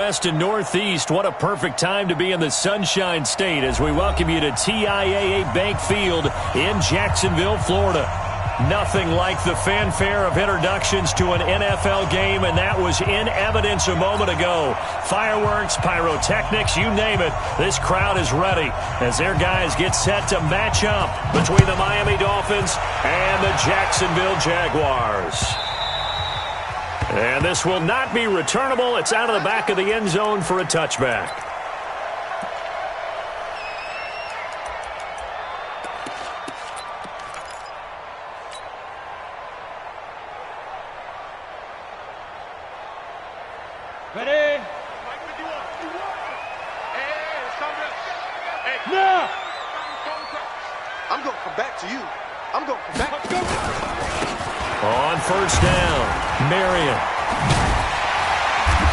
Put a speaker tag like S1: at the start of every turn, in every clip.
S1: West and Northeast, what a perfect time to be in the Sunshine State as we welcome you to TIAA Bank Field in Jacksonville, Florida. Nothing like the fanfare of introductions to an NFL game, and that was in evidence a moment ago. Fireworks, pyrotechnics, you name it. This crowd is ready as their guys get set to match up between the Miami Dolphins and the Jacksonville Jaguars. And this will not be returnable. It's out of the back of the end zone for a touchback.
S2: Ready? No!
S3: I'm going to come back to you. I'm going to come back to you.
S1: On first down, Marion.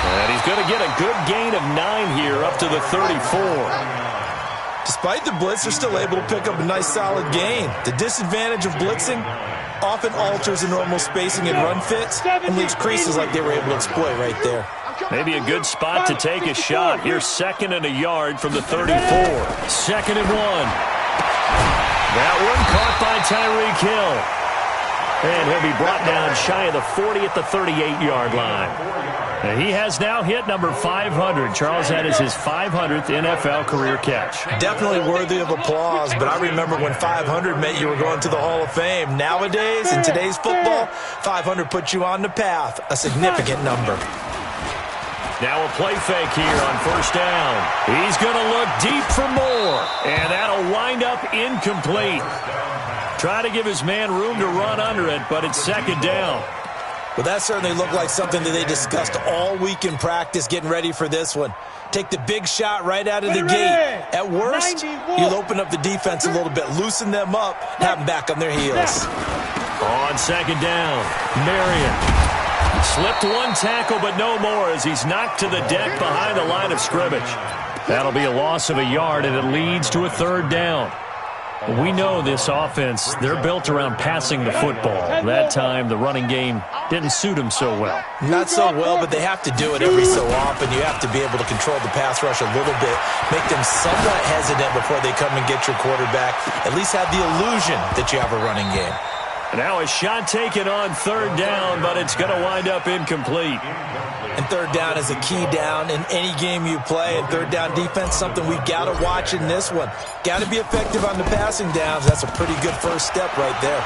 S1: And he's going to get a good gain of 9 here up to the 34.
S4: Despite the blitz, they're still able to pick up a nice solid gain. The disadvantage of blitzing often alters the normal spacing and run fits and leaves creases like they were able to exploit right there.
S1: Maybe a good spot to take a shot. Here's 2nd and a yard from the 34. 2nd and 1. That one caught by Tyreek Hill. And he'll be brought down shy of the 40 at the 38-yard line. And he has now hit number 500. Charles, that is his 500th NFL career catch.
S4: Definitely worthy of applause, but I remember when 500 meant you were going to the Hall of Fame. Nowadays, in today's football, 500 puts you on the path, a significant number.
S1: Now a play fake here on first down. He's going to look deep for more, and that'll wind up incomplete. Try to give his man room to run under it, but it's 2nd down.
S4: Well, that certainly looked like something that they discussed all week in practice getting ready for this one. Take the big shot right out of the gate. At worst, you'll open up the defense a little bit, loosen them up, and have them back on their heels.
S1: On 2nd down, Marion. Slipped one tackle, but no more as he's knocked to the deck behind the line of scrimmage. That'll be a loss of a yard, and it leads to a 3rd down. We know this offense, they're built around passing the football. That time, the running game didn't suit them so well.
S4: Not so well, but they have to do it every so often. You have to be able to control the pass rush a little bit, make them somewhat hesitant before they come and get your quarterback. At least have the illusion that you have a running game.
S1: Now a shot taken on 3rd down, but it's going to wind up incomplete.
S4: And 3rd down is a key down in any game you play. And 3rd down defense, something we've got to watch in this one. Got to be effective on the passing downs. That's a pretty good first step right there.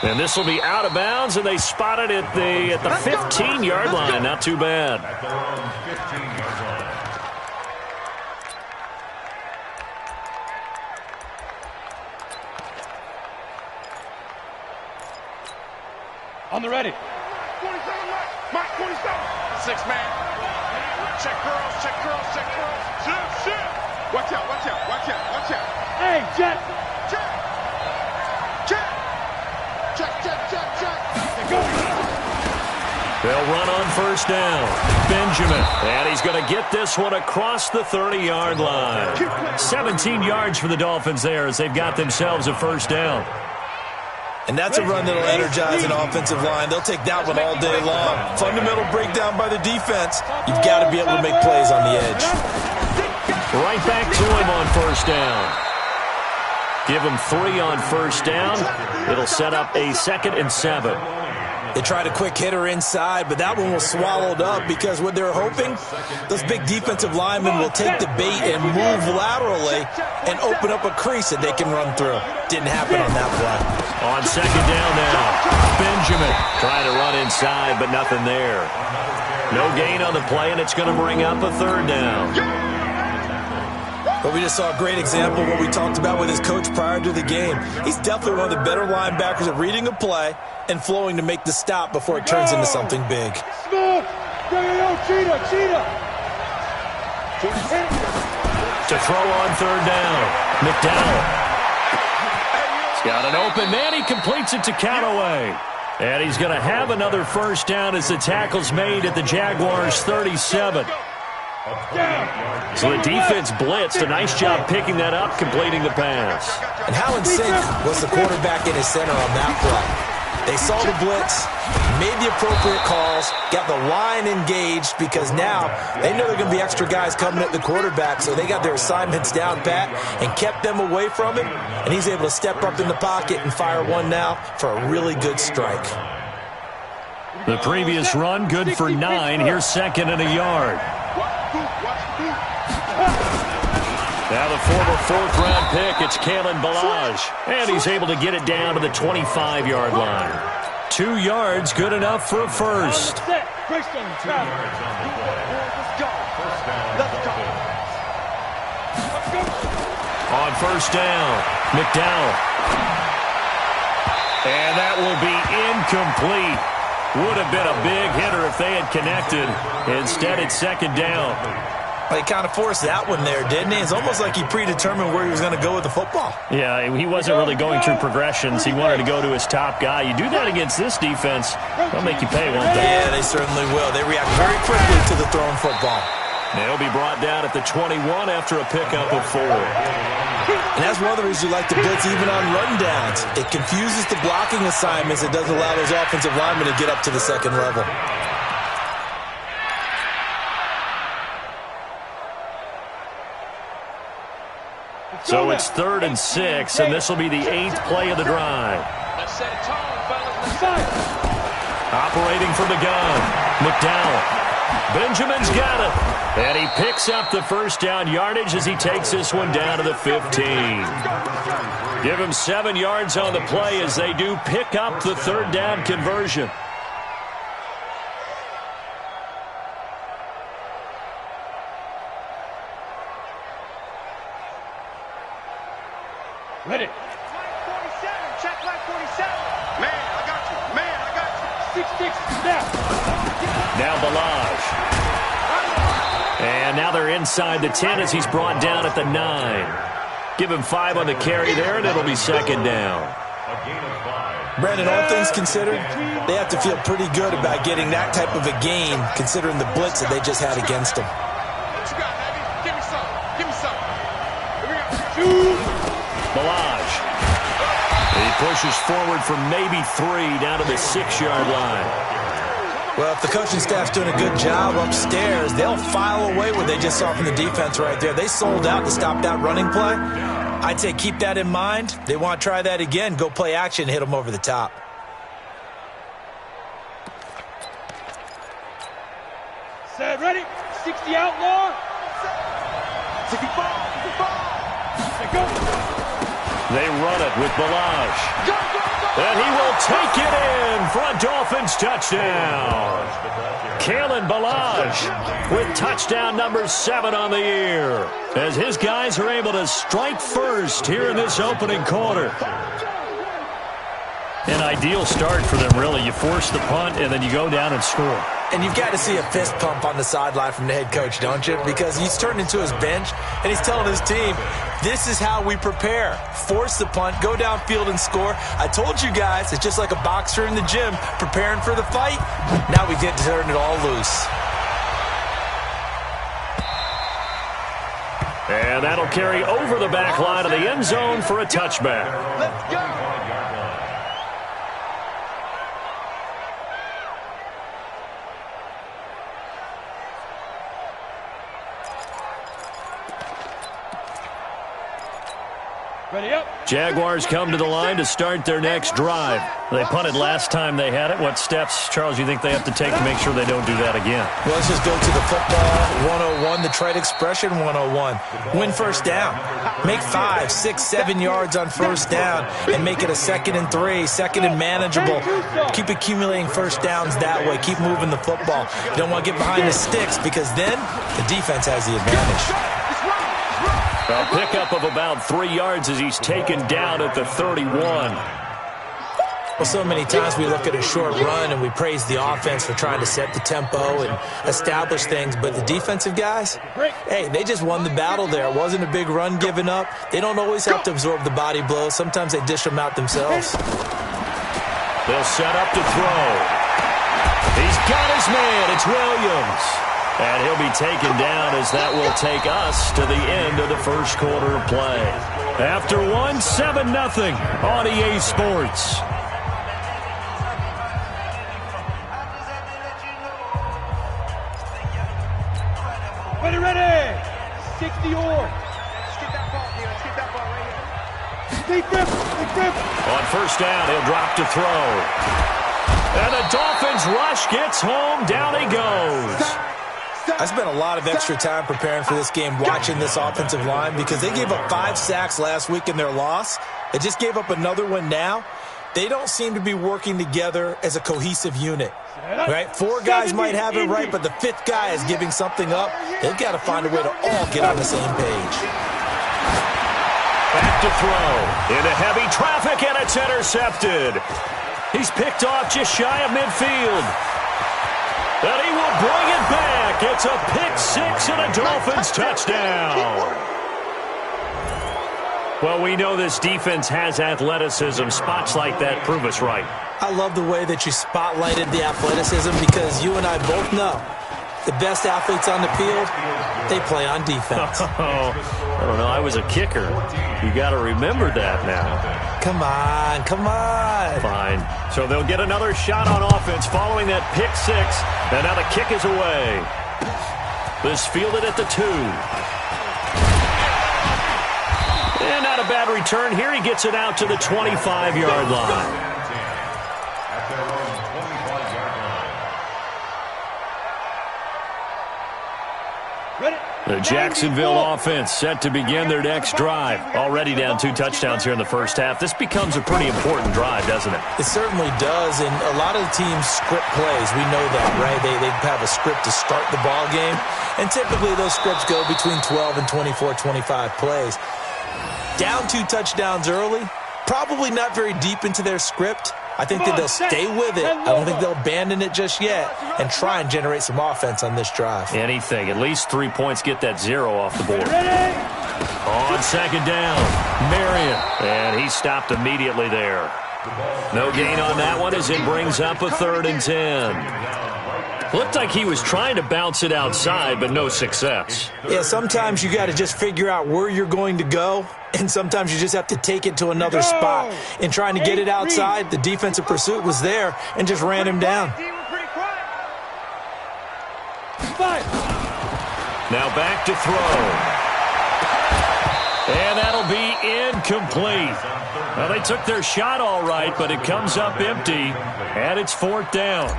S1: And this will be out of bounds, and they spot it at the 15-yard line. Not too bad.
S2: On the ready.
S3: 27, Mike, 27. 6-man. Check girls, check girls, check girls. Shit. Watch out, watch out, watch out, watch out.
S2: Hey, Jet.
S3: Check. Check. Check, check, check, check.
S1: They'll run on first down. Benjamin. And he's going to get this one across the 30-yard line. 17 yards for the Dolphins there as they've got themselves a first down.
S4: And that's a run that'll energize an offensive line. They'll take that one all day long. Fundamental breakdown by the defense. You've got to be able to make plays on the edge.
S1: Right back to him on first down. Give him 3 on first down. It'll set up a 2nd and 7.
S4: They tried a quick hitter inside, but that one was swallowed up because what they're hoping, those big defensive linemen will take the bait and move laterally and open up a crease that they can run through. Didn't happen on that play.
S1: On 2nd down now, Benjamin trying to run inside, but nothing there. No gain on the play, and it's going to bring up a 3rd down.
S4: But we just saw a great example of what we talked about with his coach prior to the game. He's definitely one of the better linebackers at reading a play and flowing to make the stop before it turns into something big.
S2: Smooth. Cheetah.
S1: To throw on 3rd down, McDowell. He's got an open man. He completes it to Callaway. And he's going to have another first down as the tackle's made at the Jaguars' 37. So the defense blitzed. A nice job picking that up, completing the pass.
S4: And how in sync was the quarterback in his center on that play? They saw the blitz, made the appropriate calls, got the line engaged because now they know there are going to be extra guys coming at the quarterback, so they got their assignments down pat and kept them away from him, and he's able to step up in the pocket and fire one now for a really good strike.
S1: The previous run, good for 9. Here's second and a yard. Now the former fourth-round pick, it's Kalen Balaj. And he's able to get it down to the 25-yard line. 2 yards, good enough for a first. On first down, McDowell. And that will be incomplete. Would have been a big hitter if they had connected. Instead, it's second down.
S4: He kind of forced that one there, didn't he? It's almost like he predetermined where he was going to go with the football.
S1: Yeah, he wasn't really going through progressions. He wanted to go to his top guy. You do that against this defense, they'll make you pay, won't they?
S4: Yeah, they certainly will. They react very quickly to the thrown football.
S1: They'll be brought down at the 21 after a pickup of 4.
S4: And that's one of the reasons you like to blitz even on rundowns. It confuses the blocking assignments. It doesn't allow those offensive linemen to get up to the second level.
S1: So it's 3rd and 6, and this will be the 8th play of the drive. Operating from the gun, McDowell. Benjamin's got it. And he picks up the first down yardage as he takes this one down to the 15. Give him 7 yards on the play as they do pick up the 3rd down conversion.
S2: Ready.
S3: Check line 47. Man, I got you. Man, I got you.
S2: 6-6, snap.
S1: Now Balaj. And now they're inside the 10 as he's brought down at the 9. Give him 5 on the carry there, and it'll be second down.
S4: Brandon, all things considered, they have to feel pretty good about getting that type of a gain, considering the blitz that they just had against them.
S3: What you got, baby? Give me some. Give me some. Here we go.
S1: Balaj. He pushes forward from maybe 3 down to the 6-yard line.
S4: Well, if the coaching staff's doing a good job upstairs, they'll file away what they just saw from the defense right there. They sold out to stop that running play. I'd say keep that in mind. They want to try that again. Go play action, hit them over the top.
S2: Set, ready. 60 outlaw.
S3: 65.
S2: Go.
S1: They run it with Balaj. And he will take it in for a Dolphins touchdown. Kalen Balaj with touchdown number 7 on the year, as his guys are able to strike first here in this opening quarter. An ideal start for them, really. You force the punt, and then you go down and score.
S4: And you've got to see a fist pump on the sideline from the head coach, don't you? Because he's turned into his bench, and he's telling his team, this is how we prepare. Force the punt, go downfield and score. I told you guys, it's just like a boxer in the gym preparing for the fight. Now we get to turn it all loose.
S1: And that'll carry over the back line of the end zone for a touchback.
S3: Let's go.
S2: Ready up.
S1: Jaguars come to the line to start their next drive. They punted last time they had it. What steps, Charles, you think they have to take to make sure they don't do that again?
S4: Well, let's just go to the football 101, the trade expression 101. Win first down. Make 5, 6, 7 yards on first down and make it a 2nd and 3, 2nd and manageable. Keep accumulating first downs that way. Keep moving the football. You don't want to get behind the sticks because then the defense has the advantage.
S1: A pickup of about 3 yards as he's taken down at the 31.
S4: Well, so many times we look at a short run and we praise the offense for trying to set the tempo and establish things, but the defensive guys, hey, they just won the battle there. It wasn't a big run given up. They don't always have to absorb the body blows. Sometimes they dish them out themselves.
S1: They'll set up to throw. He's got his man. It's Williams. And he'll be taken down as that will take us to the end of the first quarter of play. After one, 7-0 on EA Sports.
S2: Ready, ready. 60 or.
S3: Let's get that ball here. Let's get that ball right here.
S2: Deep grip, deep grip.
S1: On first down, he'll drop to throw. And the Dolphins rush gets home. Down he goes.
S4: I spent a lot of extra time preparing for this game watching this offensive line because they gave up 5 sacks last week in their loss. They just gave up another one now. They don't seem to be working together as a cohesive unit. Right? 4 guys might have it right, but the 5th guy is giving something up. They've got to find a way to all get on the same page.
S1: Back to throw. Into heavy traffic, and it's intercepted. He's picked off just shy of midfield. And he will bring it back. It's a pick 6 and a Dolphins touchdown. Well, we know this defense has athleticism. Spots like that prove us right.
S4: I love the way that you spotlighted the athleticism because you and I both know the best athletes on the field, they play on defense.
S1: I don't know. I was a kicker. You got to remember that now.
S4: Come on, come on.
S1: Fine. So they'll get another shot on offense following that pick 6. And now the kick is away. This fielded at the 2. And not a bad return here. He gets it out to the 25-yard line. The Jacksonville offense set to begin their next drive. Already down 2 touchdowns here in the first half. This becomes a pretty important drive, doesn't it?
S4: It certainly does, and a lot of the teams script plays. We know that, right? They have a script to start the ball game, and typically those scripts go between 12 and 24, 25 plays. Down 2 touchdowns early, probably not very deep into their script. I think that they'll stay with it. I don't think they'll abandon it just yet and try and generate some offense on this drive.
S1: Anything. At least 3 points, get that 0 off the board. On second down, Marion. And he stopped immediately there. No gain on that one as it brings up a 3rd and 10. Looked like he was trying to bounce it outside, but no success.
S4: Yeah, sometimes you got to just figure out where you're going to go, and sometimes you just have to take it to another spot. In trying to get it outside, the defensive pursuit was there and just ran him down.
S1: Now back to throw. And that'll be incomplete. Well, they took their shot all right, but it comes up empty, and it's 4th down.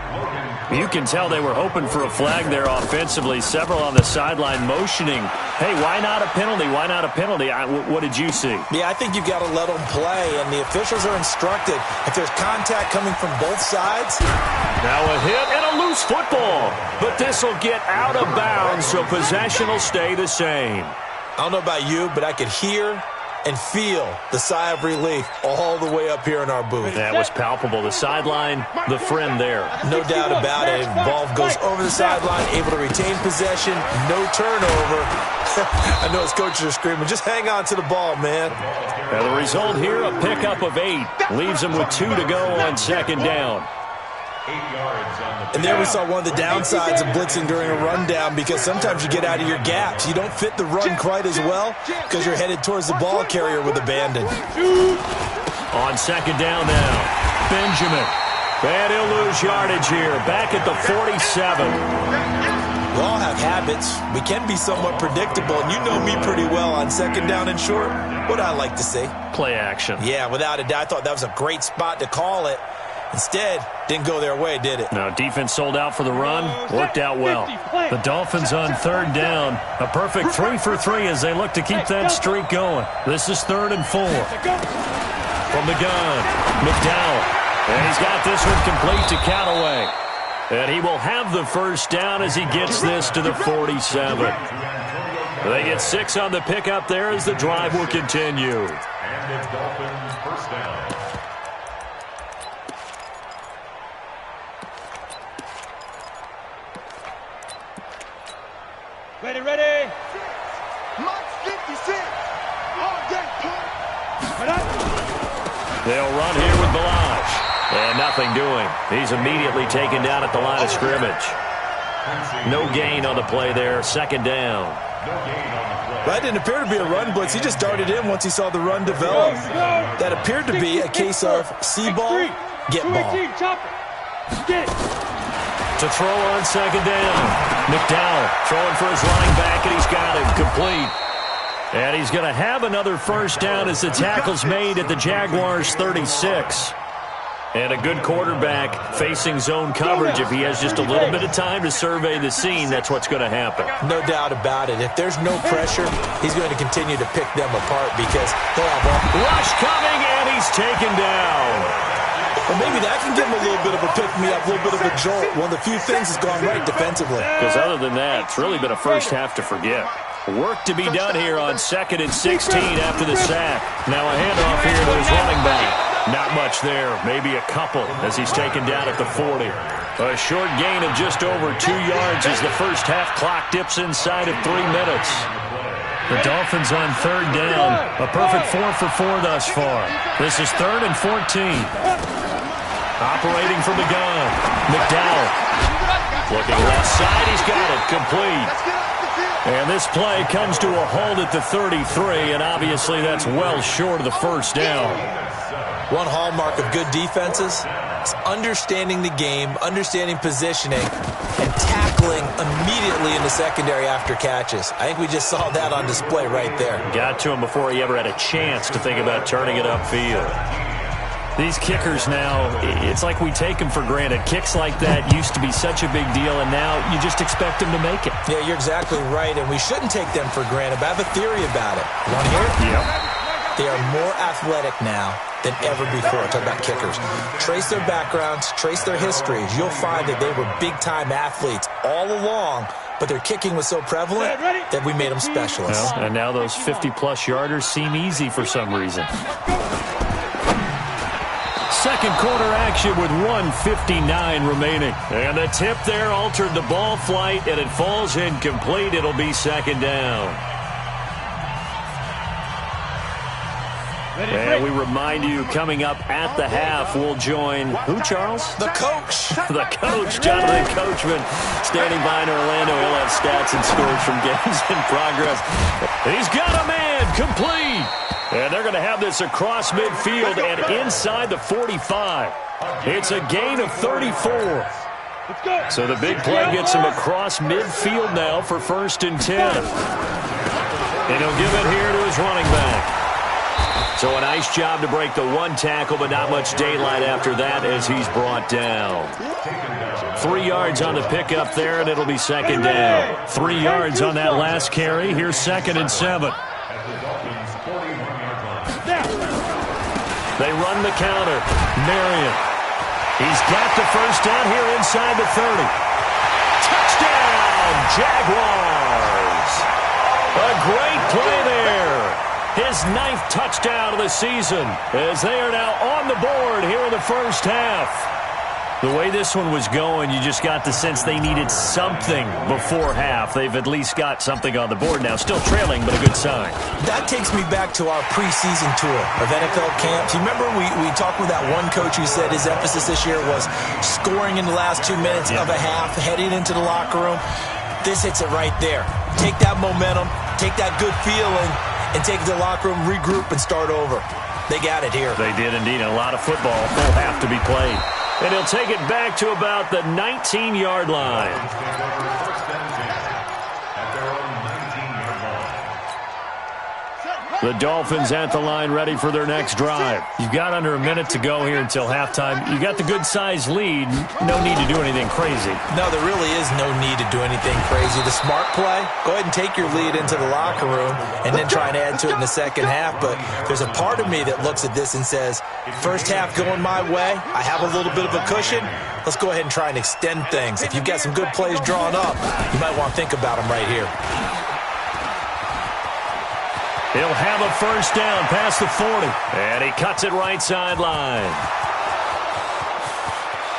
S1: You can tell they were hoping for a flag there offensively. Several on the sideline motioning, hey, why not a penalty? Why not a penalty? What did you see?
S4: Yeah, I think you've got to let them play, and the officials are instructed. If there's contact coming from both sides.
S1: Now a hit and a loose football. But this will get out of bounds, so possession will stay the same.
S4: I don't know about you, but I could hear and feel the sigh of relief all the way up here in our booth.
S1: That was palpable. The sideline, the friend there.
S4: No doubt about it. Ball goes over the sideline, able to retain possession, no turnover. I know his coaches are screaming, just hang on to the ball, man.
S1: Now the result here, a pickup of 8. Leaves him with 2 to go on second down.
S4: And there we saw one of the downsides of blitzing during a rundown because sometimes you get out of your gaps. You don't fit the run quite as well because you're headed towards the ball carrier with abandon.
S1: On second down now, Benjamin. And he'll lose yardage here, back at the 47.
S4: We all have habits. We can be somewhat predictable, and you know me pretty well on second down and short. What I like to see.
S1: Play action.
S4: Yeah, without a doubt. I thought that was a great spot to call it. Instead, didn't go their way, did it?
S1: No, defense sold out for the run. Worked out well. The Dolphins on 3rd down. A perfect 3 for 3 as they look to keep that streak going. This is 3rd and 4. From the gun, McDowell. And he's got this one complete to Callaway. And he will have the first down as he gets this to the 47. They get 6 on the pickup there as the drive will continue.
S5: And the Dolphins first down.
S2: Ready, ready.
S3: Mark 56. All day,
S1: They'll run here with Balazs. And nothing doing. He's immediately taken down at the line of scrimmage. No gain on the play there. Second down.
S4: That didn't appear to be a run blitz. He just darted in once he saw the run develop. That appeared to be a case of see ball, get ball.
S1: to throw on second down. McDowell throwing for his line back, and he's got it complete. And he's going to have another first down as the tackle's made at the Jaguars' 36. And a good quarterback facing zone coverage. If he has just a little bit of time to survey the scene, that's what's going to happen.
S4: No doubt about it. If there's no pressure, he's going to continue to pick them apart because they'll have one.
S1: Rush coming, and he's taken down.
S4: Well, maybe that can give him a little bit of a pick-me-up, a little bit of a jolt. One of the few things that's gone right defensively.
S1: Because other than that, it's really been a first half to forget. Work to be done here on 2nd and 16 after the sack. Now a handoff here to his running back. Not much there, maybe a couple as he's taken down at the 40. A short gain of just over 2 yards as the first half clock dips inside of 3 minutes. The Dolphins on 3rd down. A perfect 4 for 4 thus far. This is 3rd and 14. Operating from the gun. McDowell. Looking left side, he's got it. Complete. And this play comes to a halt at the 33, and obviously that's well short of the first down.
S4: One hallmark of good defenses is understanding the game, understanding positioning, and tackling immediately in the secondary after catches. I think we just saw that on display right there.
S1: Got to him before he ever had a chance to think about turning it upfield. These kickers now, it's like we take them for granted. Kicks like that used to be such a big deal, and now you just expect them to make it.
S4: Yeah, you're exactly right, and we shouldn't take them for granted, but I have a theory about it. You want to hear it?
S1: Yep.
S4: They are more athletic now than ever before. Talk about kickers. Trace their backgrounds, trace their histories. You'll find that they were big-time athletes all along, but their kicking was so prevalent that we made them specialists.
S1: Well, and now those 50-plus yarders seem easy for some reason. Second quarter action with 1:59 remaining. And the tip there altered the ball flight, and it falls incomplete. It'll be second down. And we remind you, coming up at the half, we'll join who, Charles?
S4: The coach.
S1: The coach, Jonathan Coachman, standing by in Orlando. He'll have stats and scores from games in progress. He's got a man, complete. And they're going to have this across midfield and inside the 45. It's a gain of 34. So the big play gets him across midfield now for 1st and 10. And he'll give it here to his running back. So a nice job to break the one tackle, but not much daylight after that as he's brought down. 3 yards on the pickup there, and it'll be second down. 3 yards on that last carry. Here's 2nd and 7. They run the counter. Marion. He's got the first down here inside the 30. Touchdown, Jaguars. A great play there. His 9th touchdown of the season as they are now on the board here in the first half. The way this one was going, you just got the sense they needed something before half. They've at least got something on the board now. Still trailing, but a good sign.
S4: That takes me back to our preseason tour of NFL camps. You remember we talked with that one coach who said his emphasis this year was scoring in the last 2 minutes of a half, heading into the locker room. This hits it right there. Take that momentum, take that good feeling, and take it to the locker room, regroup, and start over. They got it here.
S1: They did indeed. A lot of football will have to be played. And he'll take it back to about the 19-yard line. The Dolphins at the line ready for their next drive. You've got under a minute to go here until halftime. You got the good-sized lead. No need to do anything crazy.
S4: No, there really is no need to do anything crazy. The smart play, go ahead and take your lead into the locker room and then try and add to it in the second half. But there's a part of me that looks at this and says, first half going my way. I have a little bit of a cushion. Let's go ahead and try and extend things. If you've got some good plays drawn up, you might want to think about them right here.
S1: He'll have a first down past the 40. And he cuts it right sideline.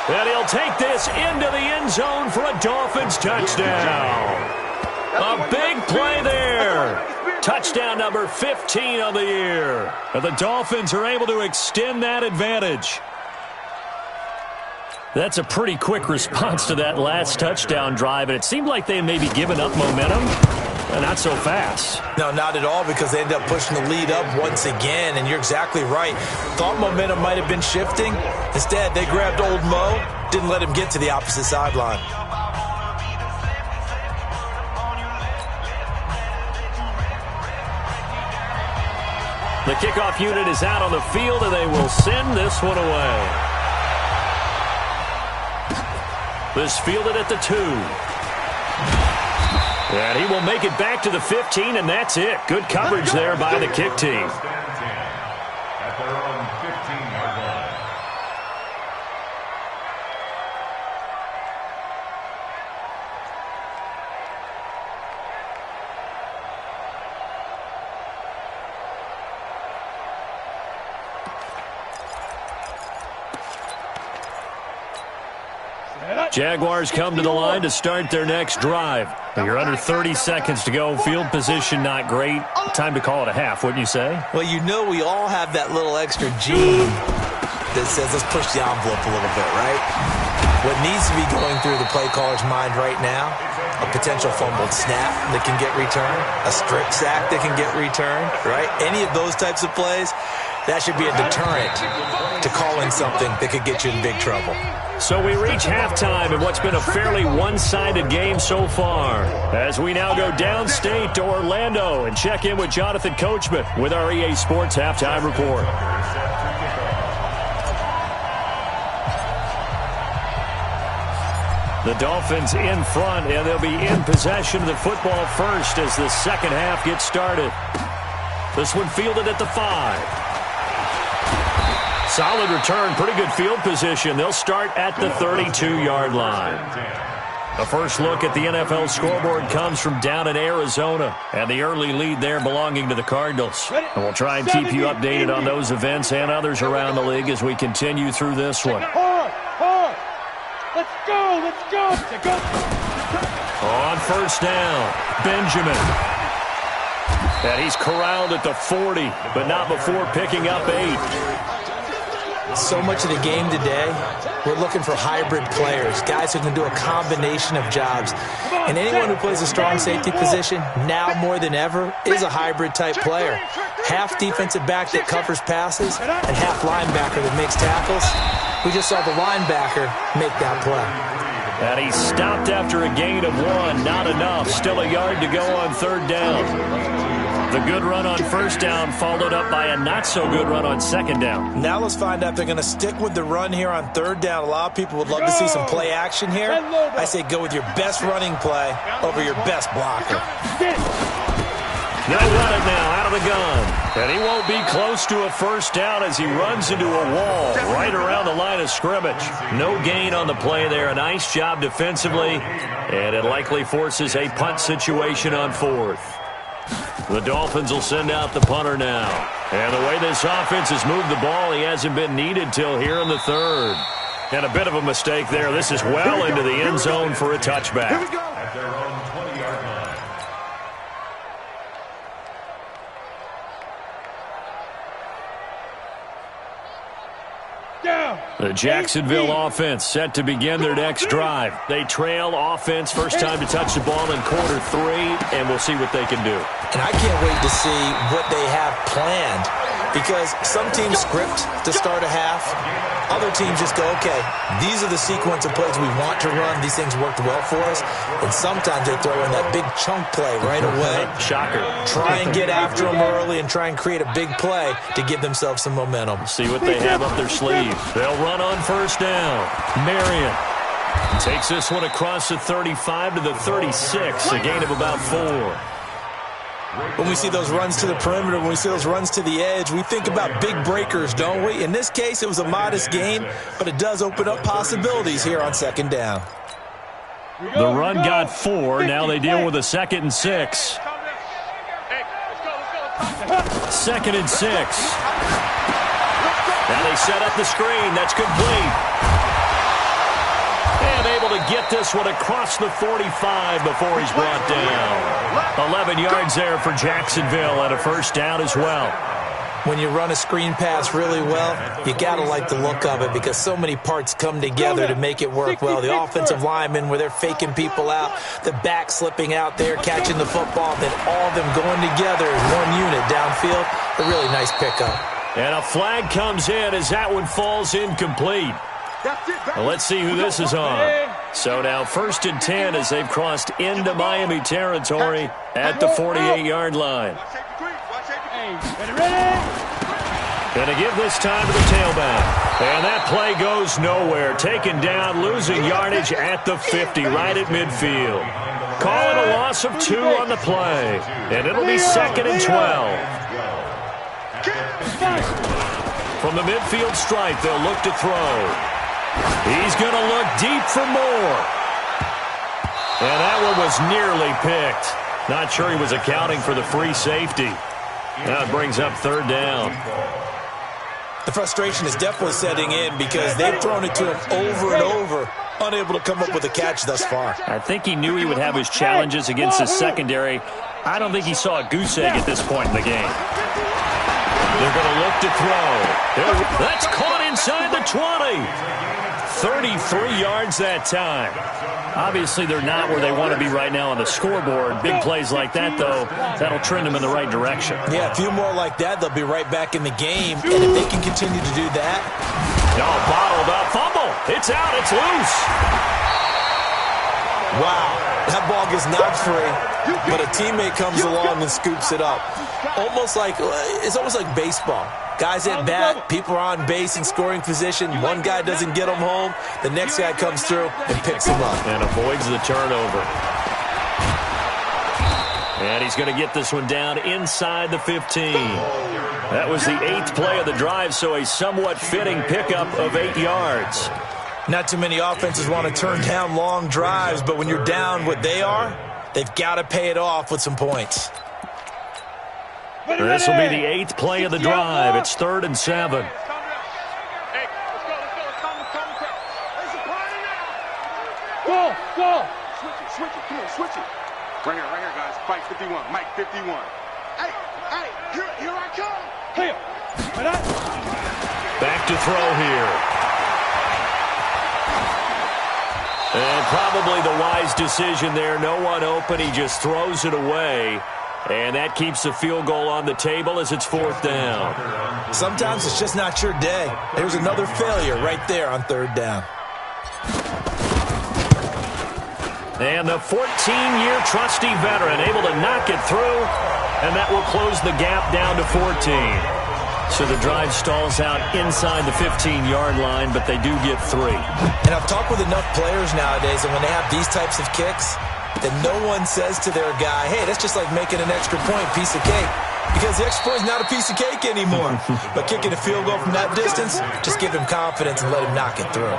S1: And he'll take this into the end zone for a Dolphins touchdown. A big play there. Touchdown number 15 of the year. And the Dolphins are able to extend that advantage. That's a pretty quick response to that last touchdown drive, and it seemed like they may be giving up momentum. Not so fast.
S4: No, not at all, because they ended up pushing the lead up once again, and you're exactly right. Thought momentum might have been shifting. Instead, they grabbed old Mo, didn't let him get to the opposite sideline.
S1: The kickoff unit is out on the field, and they will send this one away. This fielded at the 2. And he will make it back to the 15, and that's it. Good coverage there by the kick team.
S5: At their own 15-yard line.
S1: Jaguars come to the line to start their next drive. You're under 30 seconds to go. Field position not great. Time to call it a half, wouldn't you say?
S4: Well, you know we all have that little extra gene that says let's push the envelope a little bit, right? What needs to be going through the play caller's mind right now, a potential fumbled snap that can get returned, a strip sack that can get returned, right? Any of those types of plays, that should be a deterrent to calling something that could get you in big trouble.
S1: So we reach halftime in what's been a fairly one-sided game so far. As we now go downstate to Orlando and check in with Jonathan Coachman with our EA Sports Halftime Report. The Dolphins in front, and they'll be in possession of the football first as the second half gets started. This one fielded at the 5. Solid return, pretty good field position. They'll start at the 32-yard line. A first look at the NFL scoreboard comes from down in Arizona, and the early lead there belonging to the Cardinals. And we'll try and keep you updated on those events and others around the league as we continue through this one.
S2: Hard. Let's go.
S1: On first down, Benjamin. And he's corralled at the 40, but not before picking up 8.
S4: So much of the game today, we're looking for hybrid players, guys who can do a combination of jobs. And anyone who plays a strong safety position, now more than ever, is a hybrid-type player. Half defensive back that covers passes and half linebacker that makes tackles. We just saw the linebacker make that play.
S1: And he stopped after a gain of 1. Not enough. Still a yard to go on third down. The good run on first down followed up by a not-so-good run on second down.
S4: Now let's find out if they're going to stick with the run here on third down. A lot of people would love to see some play action here. I say go with your best running play over your best blocker.
S1: They'll run it now out of the gun. And he won't be close to a first down as he runs into a wall right around the line of scrimmage. No gain on the play there. A nice job defensively. And it likely forces a punt situation on fourth. The Dolphins will send out the punter now. And the way this offense has moved the ball, he hasn't been needed till here in the third. And a bit of a mistake there. This is well into the end zone for a touchback.
S5: At their own 20-yard line.
S1: The Jacksonville offense set to begin their next drive. They trail offense, first time to touch the ball in quarter 3, and we'll see what they can do.
S4: And I can't wait to see what they have planned, because some teams script to start a half. Other teams just go, okay, these are the sequence of plays we want to run. These things worked well for us. And sometimes they throw in that big chunk play right away.
S1: Shocker.
S4: Try and get after them early and try and create a big play to give themselves some momentum.
S1: See what they have up their sleeve. They'll run on first down. Marion takes this one across the 35 to the 36, a gain of about 4.
S4: When we see those runs to the perimeter, when we see those runs to the edge, we think about big breakers, don't we? In this case, it was a modest gain, but it does open up possibilities here on second down.
S1: The run got 4. Now they deal with a 2nd and 6. 2nd and 6. Now they set up the screen. That's complete. And able to get this one across the 45 before he's brought down. 11 yards there for Jacksonville and a first down as well.
S4: When you run a screen pass really well, you got to like the look of it because so many parts come together to make it work well. The offensive linemen, where they're faking people out, the back slipping out there, catching the football, then all of them going together as one unit downfield. A really nice pickup.
S1: And a flag comes in as that one falls incomplete. Well, let's see who this is on. So now 1st and 10 as they've crossed into Miami territory at the 48-yard line. Going to give this time to the tailback. And that play goes nowhere. Taken down, losing yardage at the 50, right at midfield. Calling a loss of 2 on the play. And it'll be 2nd and 12. From the midfield stripe, they'll look to throw. He's going to look deep for more. And that one was nearly picked. Not sure he was accounting for the free safety. Now it brings up 3rd down.
S4: The frustration is definitely setting in because they've thrown it to him over and over, unable to come up with a catch thus far.
S1: I think he knew he would have his challenges against the secondary. I don't think he saw a goose egg at this point in the game. They're going to look to throw. That's caught inside the 20. 33 yards that time. Obviously, they're not where they want to be right now on the scoreboard. Big plays like that, though, that'll trend them in the right direction.
S4: Yeah, a few more like that, they'll be right back in the game. And if they can continue to do that.
S1: Oh, bottled up. Fumble. It's out. It's loose.
S4: Wow. That ball gets knocked free, but a teammate comes along and scoops it up. It's almost like baseball. Guys at bat, people are on base in scoring position. One guy doesn't get them home. The next guy comes through and picks them up.
S1: And avoids the turnover. And he's going to get this one down inside the 15. That was the 8th play of the drive, so a somewhat fitting pickup of 8 yards.
S4: Not too many offenses want to turn down long drives, but when you're down what they are, they've got to pay it off with some points.
S1: This will be the 8th play of the drive. It's 3rd and 7.
S3: Hey, let's go.
S2: Go.
S3: Switch it. Come on, switch it. Right here, guys. Mike 51. Mike 51. Hey, here I come.
S2: Here.
S1: Back to throw here. And probably the wise decision there. No one open. He just throws it away. And that keeps the field goal on the table as it's 4th down.
S4: Sometimes it's just not your day. There's another failure right there on 3rd down.
S1: And the 14-year trusty veteran able to knock it through. And that will close the gap down to 14. So the drive stalls out inside the 15-yard line, but they do get 3.
S4: And I've talked with enough players nowadays, and when they have these types of kicks, that no one says to their guy, hey, that's just like making an extra point, piece of cake. Because the extra point is not a piece of cake anymore. But kicking a field goal from that distance, just give him confidence and let him knock it through.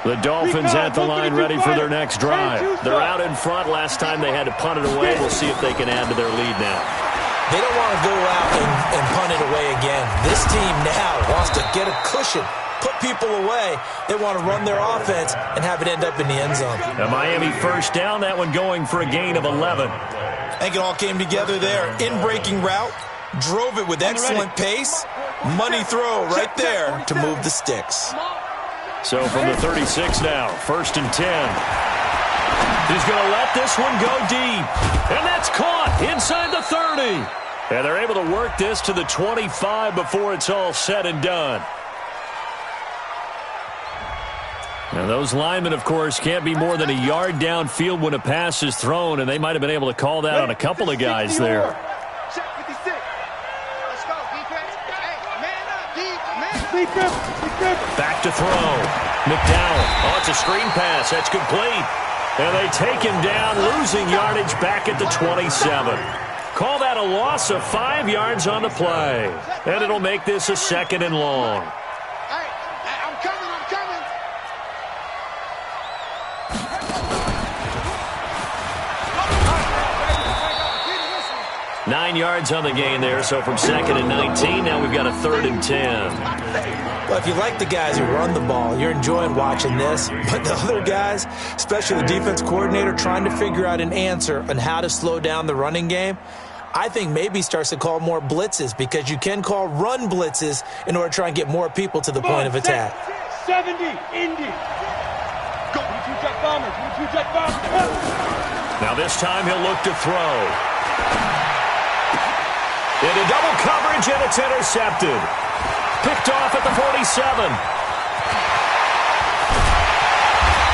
S1: The Dolphins at the line ready for their next drive. They're out in front. Last time they had to punt it away. We'll see if they can add to their lead now.
S4: They don't want to go out and punt it away again. This team now wants to get a cushion, put people away. They want to run their offense and have it end up in the end zone.
S1: A Miami 1st down, that one going for a gain of 11.
S4: I think it all came together there. In-breaking route, drove it with excellent pace. Money throw right there to move the sticks.
S1: So from the 36 now, 1st and 10. He's going to let this one go deep. And that's caught inside the 30. And they're able to work this to the 25 before it's all said and done. And those linemen, of course, can't be more than a yard downfield when a pass is thrown, and they might have been able to call that on a couple of guys there.
S3: Check 56. Let's go, defense. Hey, man up, man.
S1: Back to throw. McDowell. Oh, it's a screen pass. That's complete. And they take him down, losing yardage back at the 27. Call that a loss of 5 yards on the play. And it'll make this a 2nd and long.
S3: Hey, I'm coming.
S1: 9 yards on the gain there, so from 2nd and 19, now we've got a 3rd and 10.
S4: Well, if you like the guys who run the ball, you're enjoying watching this. But the other guys, especially the defense coordinator, trying to figure out an answer on how to slow down the running game, I think maybe starts to call more blitzes, because you can call run blitzes in order to try and get more people to the point of attack.
S2: 70, Indy. Go. 22 jet bombers, 22 jet bombers.
S1: Now this time he'll look to throw. Into double coverage, and it's intercepted. Picked off at the 47.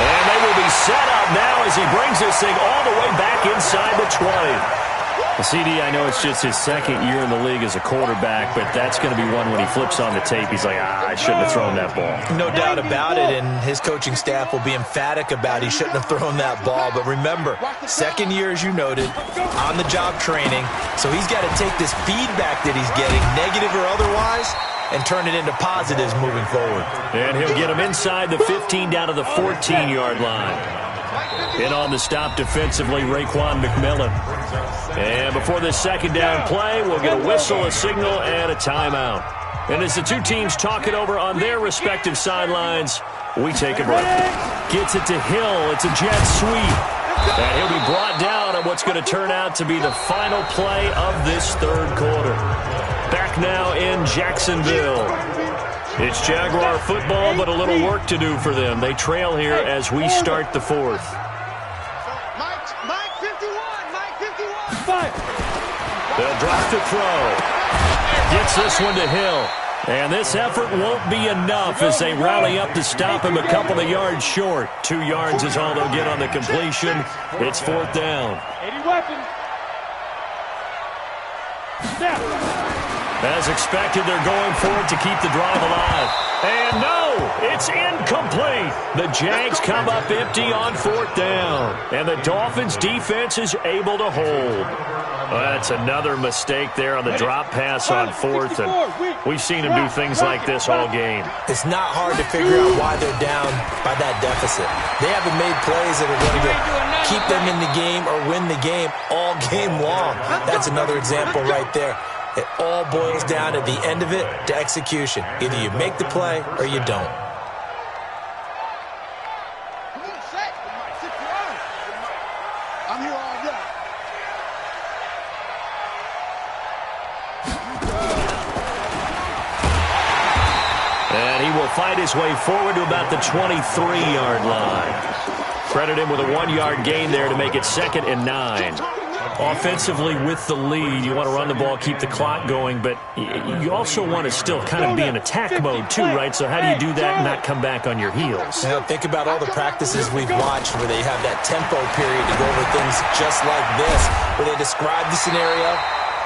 S1: And they will be set up now as he brings this thing all the way back inside the 20. The CD, I know it's just his second year in the league as a quarterback, but that's going to be one when he flips on the tape, he's like, I shouldn't have thrown that ball.
S4: No doubt about it, and his coaching staff will be emphatic about he shouldn't have thrown that ball. But remember, second year, as you noted, on-the-job training, so he's got to take this feedback that he's getting, negative or otherwise, and turn it into positives moving forward.
S1: And he'll get him inside the 15 down to the 14-yard line. In on the stop defensively, Raekwon McMillan. And before this second down play, we'll get a whistle, a signal, and a timeout. And as the two teams talk it over on their respective sidelines, we take a break. Gets it to Hill. It's a jet sweep. And he'll be brought down on what's going to turn out to be the final play of this third quarter. Back now in Jacksonville. It's Jaguar football, but a little work to do for them. They trail here as we start the fourth.
S2: Mike 51, Mike 51.
S1: They'll drop to throw. Gets this one to Hill. And this effort won't be enough as they rally up to stop him a couple of yards short. 2 yards is all they'll get on the completion. It's fourth down.
S2: 80 weapons. Snap.
S1: As expected, they're going for it to keep the drive alive. And no, it's incomplete. The Jags come up empty on fourth down. And the Dolphins' defense is able to hold. That's another mistake there on the drop pass on fourth. And we've seen him do things like this all game.
S4: It's not hard to figure out why they're down by that deficit. They haven't made plays that are going to keep them in the game or win the game all game long. That's another example right there. It all boils down at the end of it to execution. Either you make the play or you don't.
S3: I'm here all day.
S1: And he will fight his way forward to about the 23-yard line. Credit him with a 1-yard gain there to make it 2nd and 9. Offensively with the lead, you want to run the ball, keep the clock going, but you also want to still kind of be in attack mode too, right? So how do you do that and not come back on your heels?
S4: You know, think about all the practices we've watched where they have that tempo period to go over things just like this, where they describe the scenario,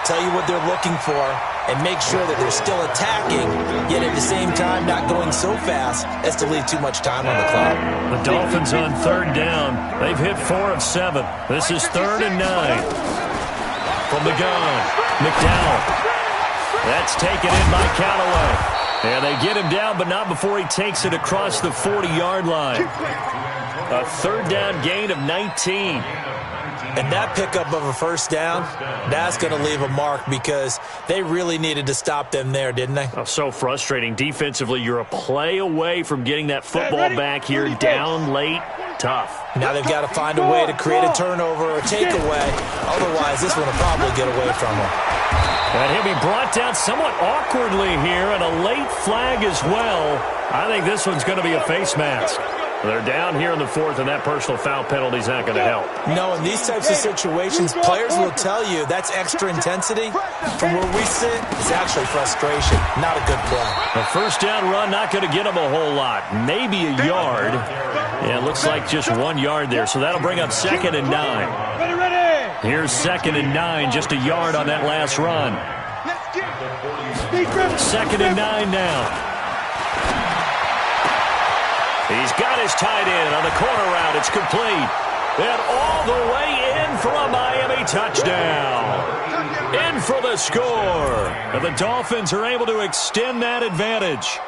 S4: tell you what they're looking for, and make sure that they're still attacking, yet at the same time not going so fast as to leave too much time on the clock.
S1: The Dolphins on third down. They've hit 4 of 7. This is 3rd and 9. From the gun, McDowell. That's taken in by Callaway. And they get him down, but not before he takes it across the 40-yard line. A third down gain of 19.
S4: And that pickup of a first down, that's going to leave a mark because they really needed to stop them there, didn't they?
S1: Oh, so frustrating. Defensively, you're a play away from getting that football back here down late. Tough.
S4: Now they've got to find a way to create a turnover or takeaway. Otherwise, this one will probably get away from them.
S1: And he'll be brought down somewhat awkwardly here, and a late flag as well. I think this one's going to be a face mask. They're down here in the fourth, and that personal foul penalty is not going to help.
S4: No, in these types of situations, players will tell you that's extra intensity. From where we sit, it's actually frustration, not a good play.
S1: A first down run, not going to get them a whole lot. Maybe a yard. Yeah, it looks like just 1 yard there, so that'll bring up 2nd and 9. Here's 2nd and 9, just a yard on that last run. 2nd and 9 now. He's got his tight end on the corner route. It's complete. And all the way in for a Miami touchdown. In for the score. And the Dolphins are able to extend that advantage.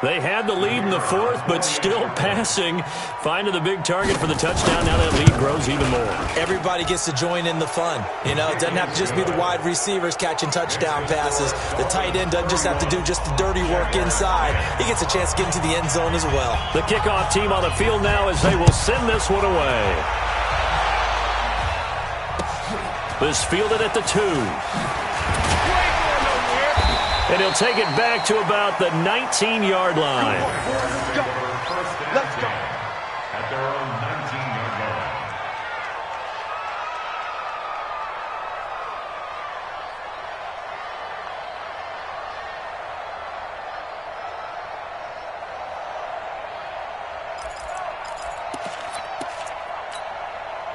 S1: They had the lead in the fourth, but still passing. Finding the big target for the touchdown. Now that lead grows even more.
S4: Everybody gets to join in the fun. You know, it doesn't have to just be the wide receivers catching touchdown passes. The tight end doesn't just have to do just the dirty work inside. He gets a chance to get into the end zone as well.
S1: The kickoff team on the field now as they will send this one away. This fielded at the 2. And he'll take it back to about the 19-yard line.
S2: Let's go.
S5: At their own 19-yard line.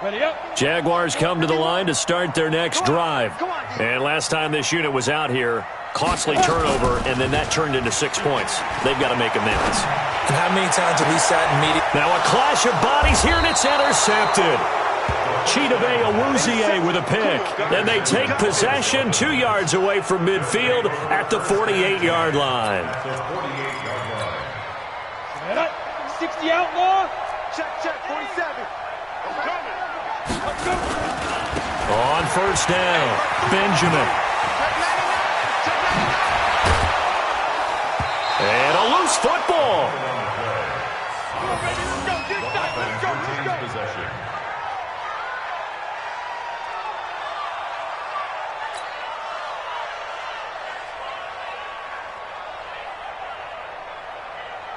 S2: Ready up.
S1: Jaguars come to the line to start their next drive. And last time this unit was out here, costly turnover, and then that turned into 6 points. They've got to make amends.
S4: And how many times have we sat in meetings?
S1: Now a clash of bodies here, and it's intercepted. Chidobe Awuzie with a pick. And they take possession 2 yards away from midfield at the 48-yard line.
S2: 60 outlaw. Check, 47. I'm coming.
S1: On first down, Benjamin. And a loose football.
S2: Let's go.
S5: Possession.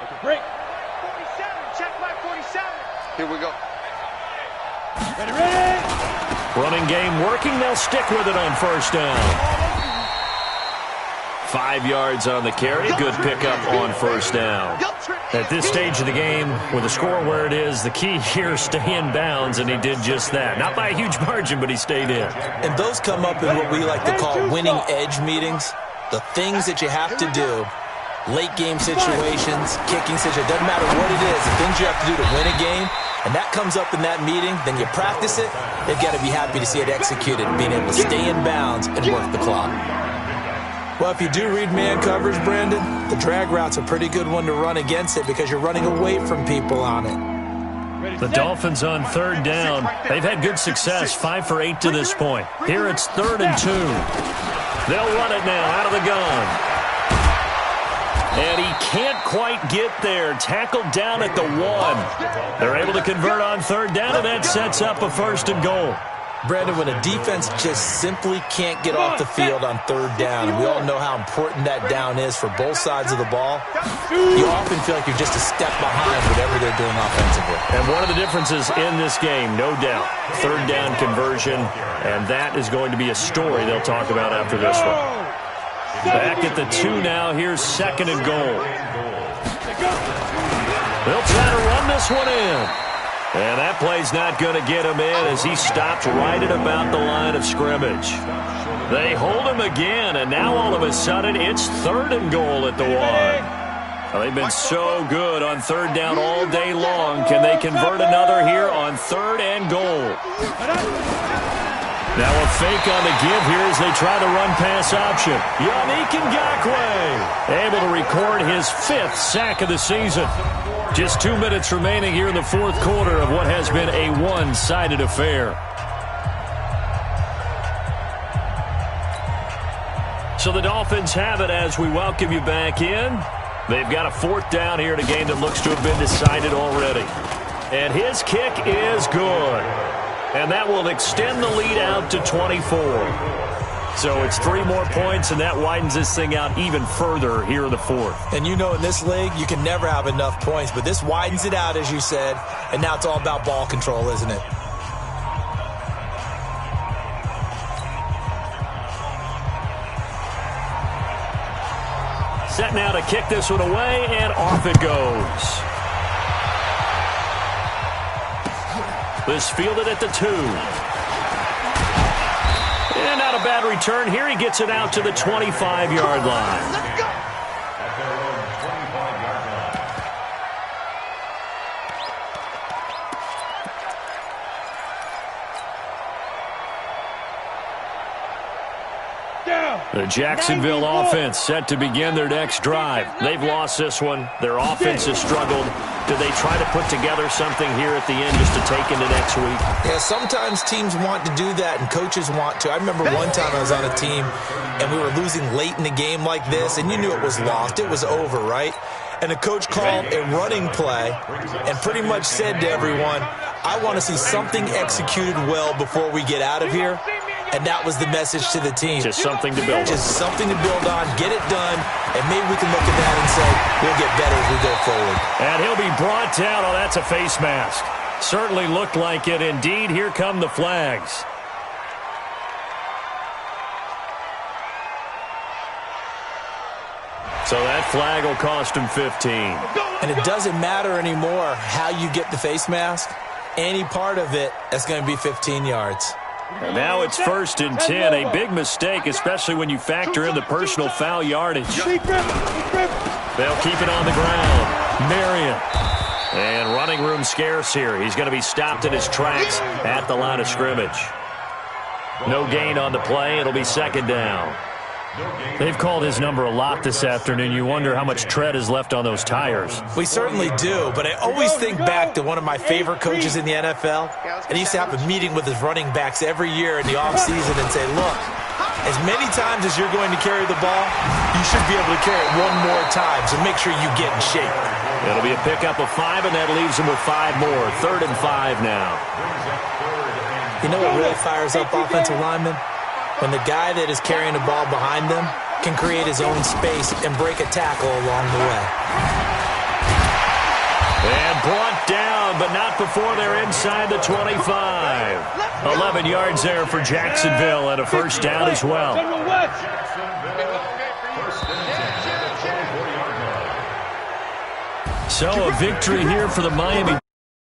S2: Okay, break. 47. Check my 47.
S3: Here we go.
S2: Ready.
S1: Running game working. They'll stick with it on first down. 5 yards on the carry. Good pickup on first down. At this stage of the game, with the score where it is, the key here, stay in bounds, and he did just that. Not by a huge margin, but he stayed in.
S4: And those come up in what we like to call winning edge meetings. The things that you have to do, late game situations, kicking situations, doesn't matter what it is, the things you have to do to win a game, and that comes up in that meeting, then you practice it, they've got to be happy to see it executed, being able to stay in bounds and work the clock. Well, if you do read man coverage, Brandon, the drag route's a pretty good one to run against it because you're running away from people on it.
S1: The Dolphins on third down. They've had good success, 5 for 8 to this point. Here it's 3rd and 2. They'll run it now out of the gun. And he can't quite get there. Tackled down at the 1. They're able to convert on third down, and that sets up a 1st and goal.
S4: Brandon, when a defense just simply can't get off the field on third down, and we all know how important that down is for both sides of the ball, you often feel like you're just a step behind whatever they're doing offensively.
S1: And one of the differences in this game, no doubt, third down conversion, and that is going to be a story they'll talk about after this one. Back at the 2 now. Here's 2nd and goal. They'll try to run this one in. And that play's not going to get him in as he stopped right at about the line of scrimmage. They hold him again, and now all of a sudden it's 3rd and goal at the 1. Well, they've been so good on third down all day long. Can they convert another here on 3rd and goal? Now a fake on the give here as they try the run-pass option. Yannick Ngakoue able to record his 5th sack of the season. Just 2 minutes remaining here in the 4th quarter of what has been a one-sided affair. So the Dolphins have it as we welcome you back in. They've got a 4th down here in a game that looks to have been decided already. And his kick is good. And that will extend the lead out to 24. So it's 3 more points, and that widens this thing out even further here in the 4th.
S4: And you know in this league, you can never have enough points, but this widens it out, as you said, and now it's all about ball control, isn't it?
S1: Set now to kick this one away, and off it goes. This fielded at the 2. And not a bad return here. He gets it out to the 25-yard line.
S2: Let's go.
S5: At their own 25-yard line.
S2: Down.
S1: The Jacksonville offense set to begin their next drive. They've lost this one. Their offense has struggled. Do they try to put together something here at the end just to take into next week?
S4: Yeah, sometimes teams want to do that and coaches want to. I remember one time I was on a team and we were losing late in the game like this, and you knew it was lost. It was over, right? And the coach called a running play and pretty much said to everyone, I want to see something executed well before we get out of here. And that was the message to the team.
S1: Just something to build on.
S4: Just something to build on, get it done, and maybe we can look at that and say, we'll get better as we go forward.
S1: And he'll be brought down. Oh, that's a face mask. Certainly looked like it. Indeed, here come the flags. So that flag will cost him 15.
S4: And it doesn't matter anymore how you get the face mask. Any part of it, that's going to be 15 yards.
S1: And now it's 1st and 10. A big mistake, especially when you factor in the personal foul yardage. They'll keep it on the ground. Marion. And running room scarce here. He's going to be stopped in his tracks at the line of scrimmage. No gain on the play. It'll be 2nd down. They've called his number a lot this afternoon. You wonder how much tread is left on those tires.
S4: We certainly do, but I always think back to one of my favorite coaches in the NFL. And he used to have a meeting with his running backs every year in the offseason and say, look, as many times as you're going to carry the ball, you should be able to carry it one more time, so make sure you get in shape.
S1: It'll be a pickup of 5, and that leaves him with 5 more. 3rd and 5 now.
S4: You know what really fires up offensive linemen? When the guy that is carrying the ball behind them can create his own space and break a tackle along the way.
S1: And brought down, but not before they're inside the 25. 11 yards there for Jacksonville and a 1st down as well. So a victory here for the Miami